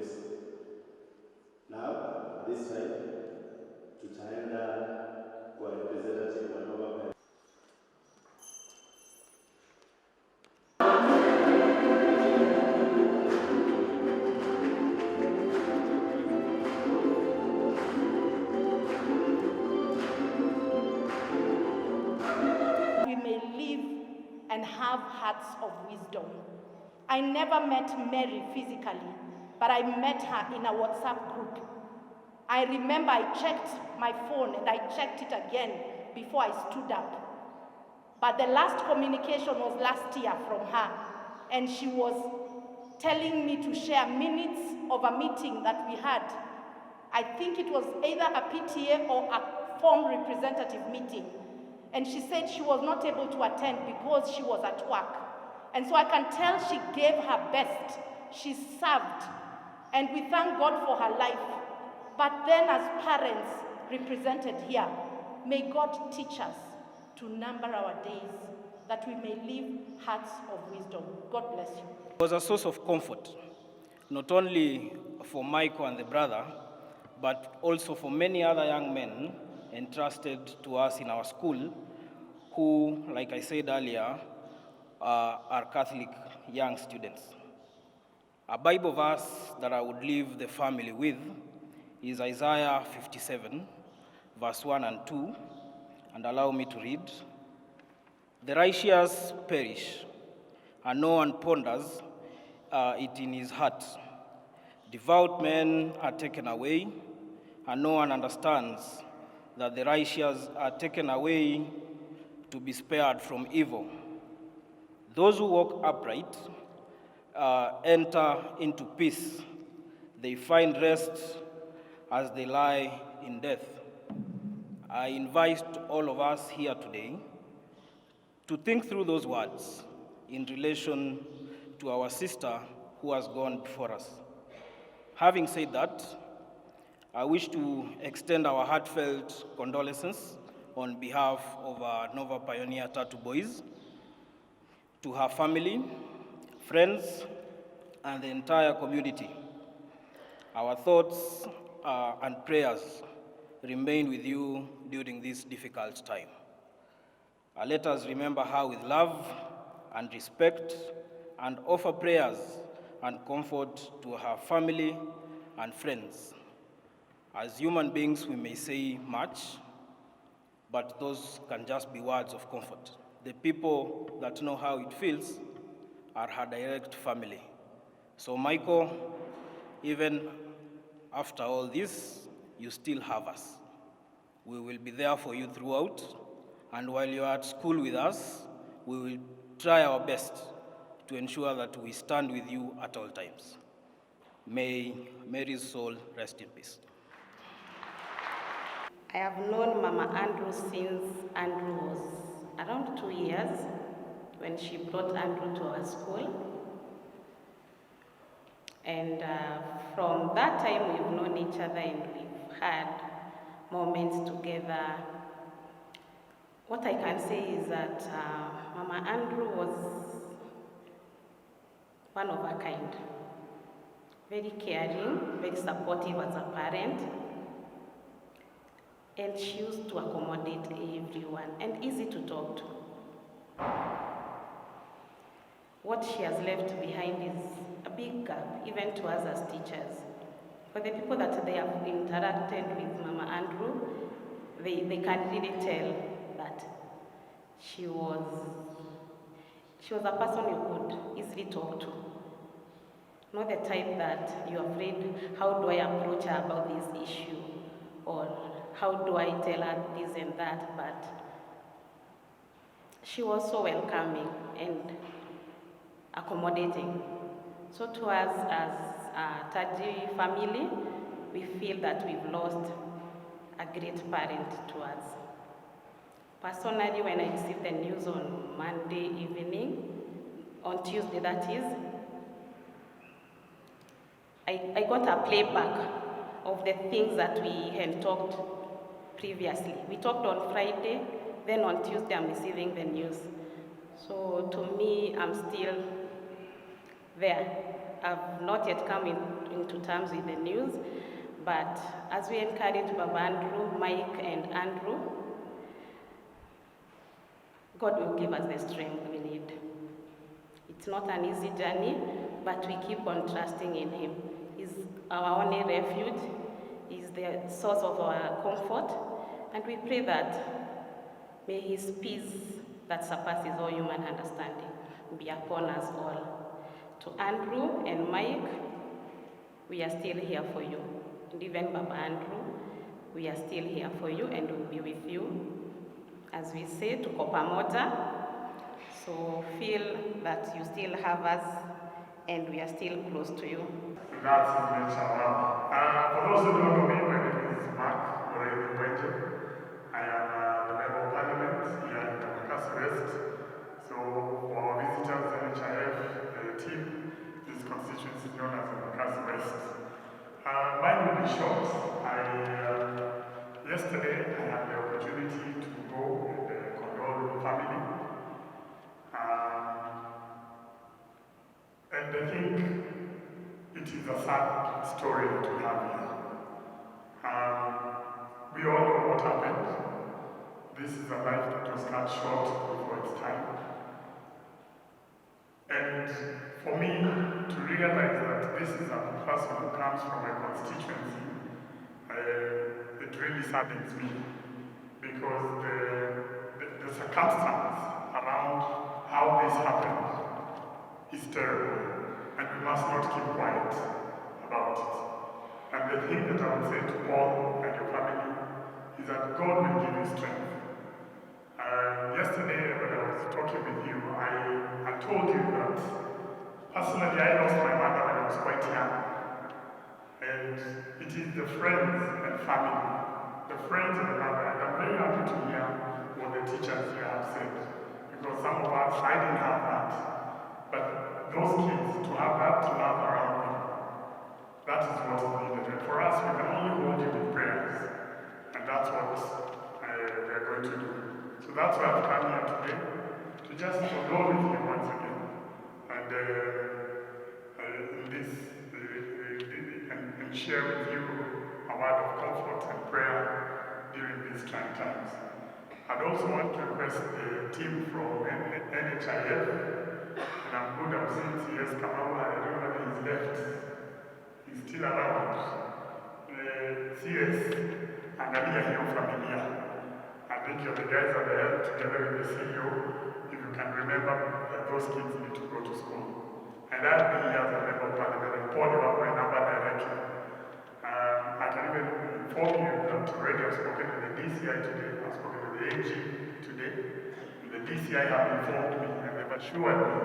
place. Now, at this time, tutaenda kwa representative wa Nova Pioneer. We may live and have hearts of wisdom. I never met Mary physically, but I met her in a WhatsApp group. I remember I checked my phone and I checked it again before I stood up. But the last communication was last year from her, and she was telling me to share minutes of a meeting that we had. I think it was either a PTA or a form representative meeting. And she said she was not able to attend because she was at work. And so I can tell she gave her best. She served. And we thank God for her life. But then as parents represented here, may God teach us to number our days, that we may live hearts of wisdom. God bless you. It was a source of comfort, not only for Michael and the brother, but also for many other young men entrusted to us in our school who, like I said earlier, are Catholic young students. A Bible verse that I would leave the family with is Isaiah 57, verse 1 and 2, and allow me to read. The righteous perish, and no one ponders it in his heart. Devout men are taken away, and no one understands that the righteous are taken away to be spared from evil. Those who walk upright enter into peace. They find rest as they lie in death. I invite all of us here today to think through those words in relation to our sister who has gone before us. Having said that, I wish to extend our heartfelt condolences on behalf of our Nova Pioneer Tattoo Boys to her family, friends, and the entire community. Our thoughts and prayers remain with you during this difficult time. Let us remember her with love and respect and offer prayers and comfort to her family and friends. As human beings, we may say much, but those can just be words of comfort. The people that know how it feels are her direct family. So Michael, even after all this, you still have us. We will be there for you throughout, and while you are at school with us, we will try our best to ensure that we stand with you at all times. May Mary's soul rest in peace. I have known Mama Andrew since Andrew was around 2 years when she brought Andrew to our school. And from that time, we've known each other and we've had moments together. What I can say is that Mama Andrew was one of a kind. Very caring, very supportive as a parent. And she used to accommodate everyone and easy to talk to. What she has left behind is a big gap, even to us as teachers. For the people that they have interacted with Mama Andrew, they can really tell that she was a person you could easily talk to. Not the type that you're afraid, how do I approach her about this issue? Or how do I tell her this and that? But she was so welcoming and accommodating. So to us as a Taji family, we feel that we've lost a great parent to us. Personally, when I received the news on Monday evening, on Tuesday that is, I got a playback of the things that we had talked previously. We talked on Friday, then on Tuesday I'm receiving the news. So to me, I'm still there. have not yet come into terms with the news, but as we encourage Baba Andrew, Mike, and Andrew, God will give us the strength we need. It's not an easy journey, but we keep on trusting in Him. He's our only refuge, He's the source of our comfort, and we pray that may His peace that surpasses all human understanding be upon us all. To Andrew and Mike, we are still here for you. And even Baba Andrew, we are still here for you and will be with you. As we say, tuko pamoja. So feel that you still have us and we are still close to you. That's his nature. For those who don't know me, my name is Mark Waithera-Mary. I am the Member of Parliament here in Embakasi West. So for our visitors, NHIF team, this constituency is known as Embakasi West. Mine will be short. Yesterday I had the opportunity to go and condole with the family. And I think it is a sad story that we have here. We all know what happened. This is a life that was cut short before its time. And for me to realize that this is a person who comes from a constituency, it really saddens me because the circumstance around how this happened is terrible, and we must not keep quiet about it. And the thing that I would say to Paul and your family is that God will give you strength. Yesterday when I was talking with you, I told you that personally I lost my mother when I was quite young. And it is the friends and family, the friends and the mother, and I'm very happy to hear what the teachers here have said. Because some of us, I didn't have that. But those kids, to have that love around you, that is what is needed. And for us, we can only hold you with prayers. And that's what we are going to do. So that's why I've come here today, to just go with you once again. And and share with you a word of comfort and prayer during these trying times. I'd also want to request the team from NHIF, and I'm good at seeing CS Kamau. I don't know whether he's left. He's still around. CS, angalia hiyo familia. I think you're the guys at the help together with the CEO. If you can remember that those kids need to go to school. And I'll be here as a member of Parliament, and Paul, you have my number directly. I can even inform you that already I've spoken with the DCI today, I've spoken with the AG today. The DCI have informed me and they've assured me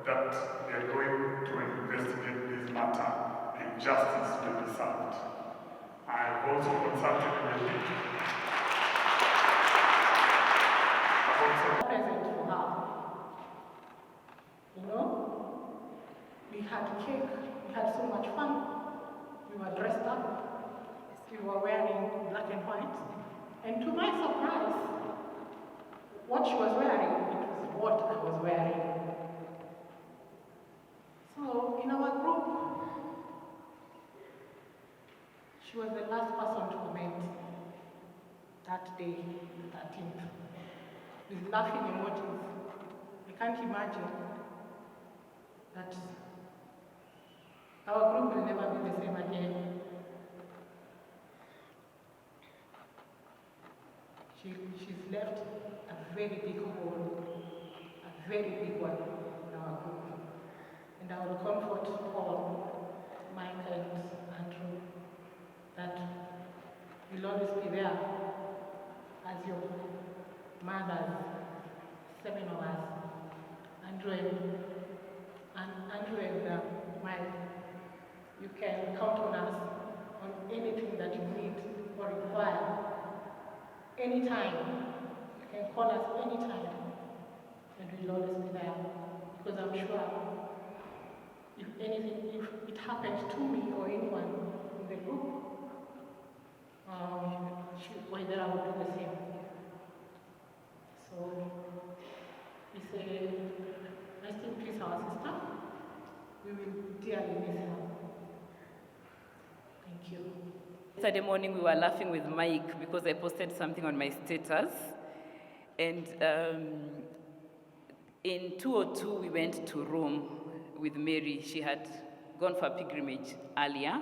that they are going to investigate this matter and justice will be served. I've also consulted with the present for her. You know, we had cake, we had so much fun. We were dressed up, we were wearing black and white. And to my surprise, what she was wearing, it was what I was wearing. So in our group, she was the last person to comment that day, the 13th. With laughing emojis. I can't imagine that our group will never be the same again. She's left a very big hole, a very big one in our group. And I will comfort Paul, Mike, and Andrew that we'll always be there as your mothers, 7 of us, Andrew and Mike. You can count on us on anything that you need or require. Anytime. You can call us anytime. And we'll always be there. Because I'm sure if it happened to me or anyone in the group, Waithera would do the same. So we say, rest in peace, our sister. We will will dearly miss her. Thank you. Yesterday morning we were laughing with Mike because I posted something on my status. And in 2002 we went to Rome with Mary. She had gone for a pilgrimage earlier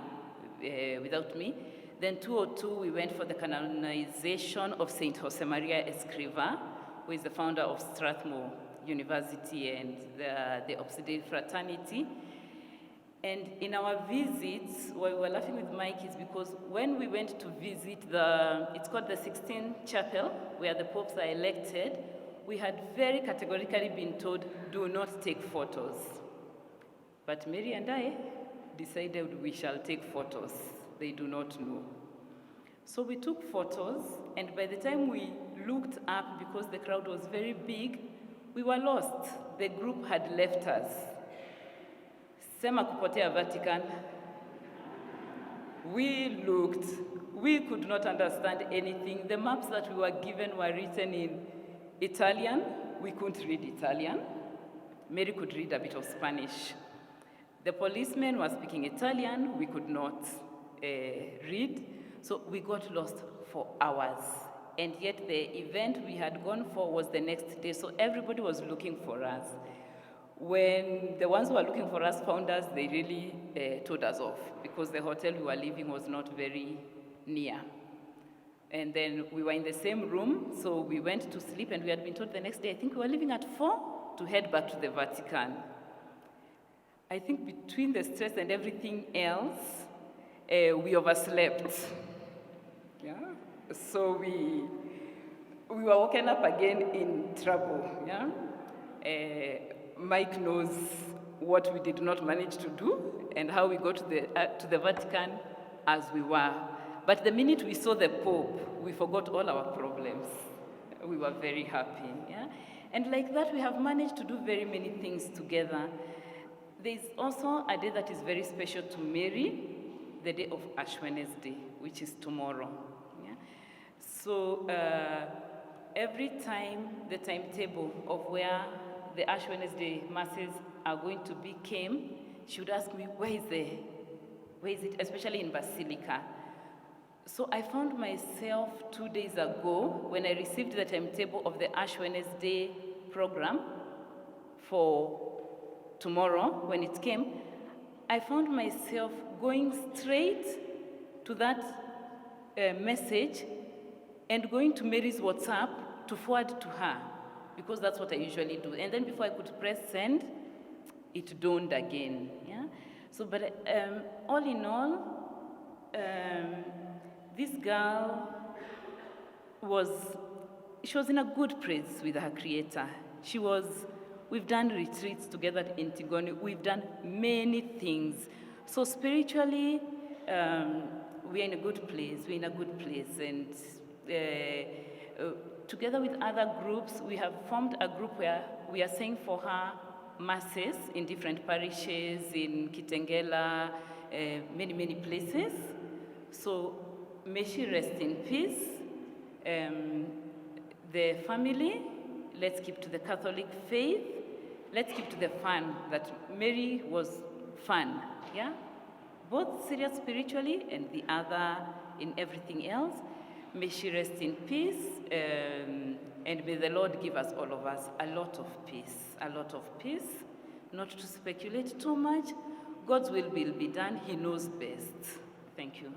without me. Then 2002 we went for the canonization of Saint Josemaria Escriva, who is the founder of Strathmore University and the Obsidian Fraternity. And in our visits, why we were laughing with Mike is because when we went to visit it's called the 16th Chapel, where the popes are elected, we had very categorically been told, do not take photos. But Mary and I decided we shall take photos. They do not know. So we took photos, and by the time we looked up, because the crowd was very big, we were lost. The group had left us. Sema kupotea Vatican. We looked. We could not understand anything. The maps that we were given were written in Italian. We couldn't read Italian. Mary could read a bit of Spanish. The policemen were speaking Italian. We could not read. So we got lost for hours. And yet the event we had gone for was the next day. So everybody was looking for us. When the ones who were looking for us found us, they really told us off because the hotel we were living was not very near. And then we were in the same room, so we went to sleep, and we had been told the next day, I think we were leaving at 4 to head back to the Vatican. I think between the stress and everything else, we overslept. Yeah? So we were woken up again in trouble. Yeah? Mike knows what we did not manage to do and how we got to the Vatican as we were. But the minute we saw the Pope, we forgot all our problems. We were very happy. Yeah? And like that, we have managed to do very many things together. There's also a day that is very special to Mary, the day of Ash Wednesday, which is tomorrow. Yeah? So every time the timetable of where the Ash Wednesday masses are going to be came, she would ask me, where is it, especially in Basilica. So I found myself 2 days ago when I received the timetable of the Ash Wednesday program for tomorrow, when it came, I found myself going straight to that message and going to Mary's WhatsApp to forward to her, because that's what I usually do. And then before I could press send, it dawned again. Yeah? So, but all in all, this girl she was in a good place with her Creator. We've done retreats together in Tigoni. We've done many things. So spiritually, we're in a good place. And together with other groups, we have formed a group where we are saying for her masses in different parishes, in Kitengela, many, many places. So may she rest in peace. The family, let's keep to the Catholic faith. Let's keep to the fun, that Mary was fun, yeah? Both serious spiritually and the other in everything else. May she rest in peace, and may the Lord give us, all of us, a lot of peace, not to speculate too much. God's will be done. He knows best. Thank you.